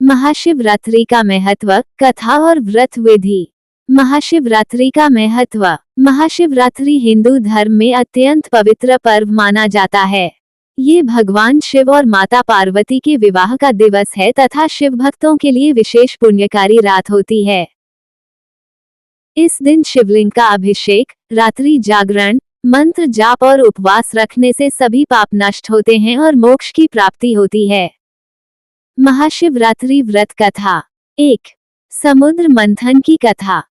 महाशिवरात्रि का महत्व, कथा और व्रत विधि। महाशिवरात्रि का महत्व। महाशिवरात्रि हिंदू धर्म में अत्यंत पवित्र पर्व माना जाता है। ये भगवान शिव और माता पार्वती के विवाह का दिवस है तथा शिव भक्तों के लिए विशेष पुण्यकारी रात होती है। इस दिन शिवलिंग का अभिषेक, रात्रि जागरण, मंत्र जाप और उपवास रखने से सभी पाप नष्ट होते हैं और मोक्ष की प्राप्ति होती है। महाशिवरात्रि व्रत कथा। 1. समुद्र मंथन की कथा।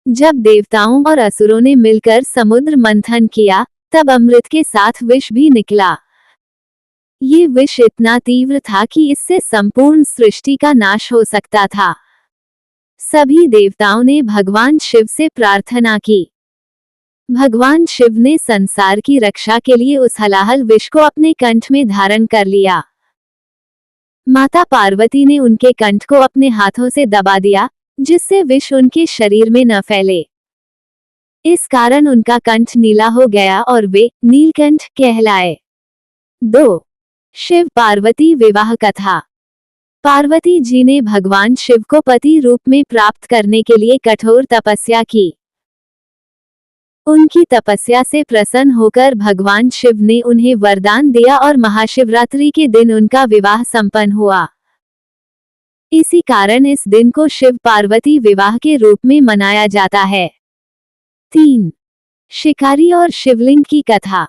जब देवताओं और असुरों ने मिलकर समुद्र मंथन किया, तब अमृत के साथ विष भी निकला। ये विष इतना तीव्र था कि इससे संपूर्ण सृष्टि का नाश हो सकता था। सभी देवताओं ने भगवान शिव से प्रार्थना की। भगवान शिव ने संसार की रक्षा के लिए उस हलाहल विष को अपने कंठ में धारण कर लिया। माता पार्वती ने उनके कंठ को अपने हाथों से दबा दिया, जिससे विष उनके शरीर में न फैले। इस कारण उनका कंठ नीला हो गया और वे नीलकंठ कहलाए। 2. शिव पार्वती विवाह कथा। पार्वती जी ने भगवान शिव को पति रूप में प्राप्त करने के लिए कठोर तपस्या की। उनकी तपस्या से प्रसन्न होकर भगवान शिव ने उन्हें वरदान दिया और महाशिवरात्रि के दिन उनका विवाह संपन्न हुआ। इसी कारण इस दिन को शिव पार्वती विवाह के रूप में मनाया जाता है। 3. शिकारी और शिवलिंग की कथा।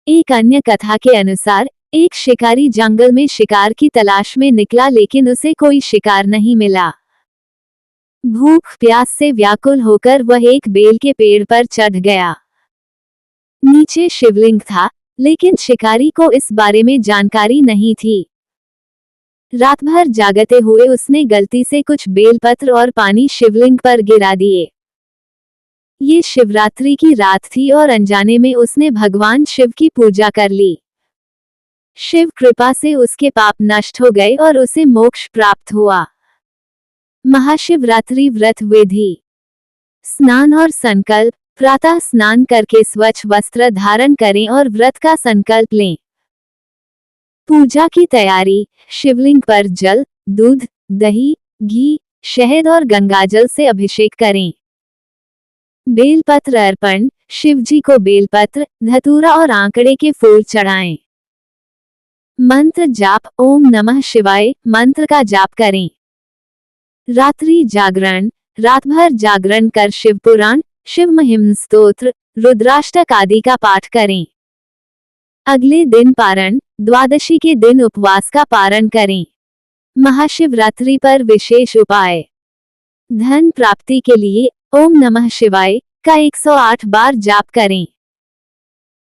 एक अन्य कथा के अनुसार एक शिकारी जंगल में शिकार की तलाश में निकला, लेकिन उसे कोई शिकार नहीं मिला। भूख प्यास से व्याकुल होकर वह एक बेल के पेड़ पर चढ़ गया। नीचे शिवलिंग था, लेकिन शिकारी को इस बारे में जानकारी नहीं थी। रात भर जागते हुए उसने गलती से कुछ बेलपत्र और पानी शिवलिंग पर गिरा दिए। ये शिवरात्रि की रात थी और अनजाने में उसने भगवान शिव की पूजा कर ली। शिव कृपा से उसके पाप नष्ट हो गए और उसे मोक्ष प्राप्त हुआ। महाशिवरात्रि व्रत विधि। स्नान और संकल्प। प्रातः स्नान करके स्वच्छ वस्त्र धारण करें और व्रत का संकल्प लें। पूजा की तैयारी। शिवलिंग पर जल, दूध, दही, घी, शहद और गंगाजल से अभिषेक करें। बेलपत्र अर्पण। शिव जी को बेलपत्र, धतूरा और आंकड़े के फूल चढ़ाएं। मंत्र जाप। ओम नमः शिवाय मंत्र का जाप करें। रात्रि जागरण। रात भर जागरण कर शिव पुराण, शिव महिम स्तोत्र, रुद्राष्टक आदि का पाठ करें। अगले दिन पारण। द्वादशी के दिन उपवास का पारण करें। महाशिवरात्रि पर विशेष उपाय। धन प्राप्ति के लिए ओम नमः शिवाय का 108 बार जाप करें।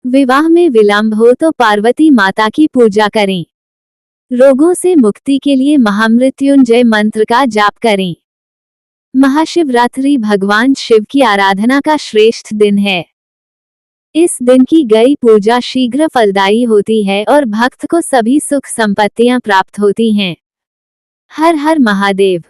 विवाह में विलंब हो तो पार्वती माता की पूजा करें। रोगों से मुक्ति के लिए महामृत्युंजय मंत्र का जाप करें। महाशिवरात्रि भगवान शिव की आराधना का श्रेष्ठ दिन है। इस दिन की गई पूजा शीघ्र फलदायी होती है और भक्त को सभी सुख संपत्तियां प्राप्त होती हैं। हर हर महादेव।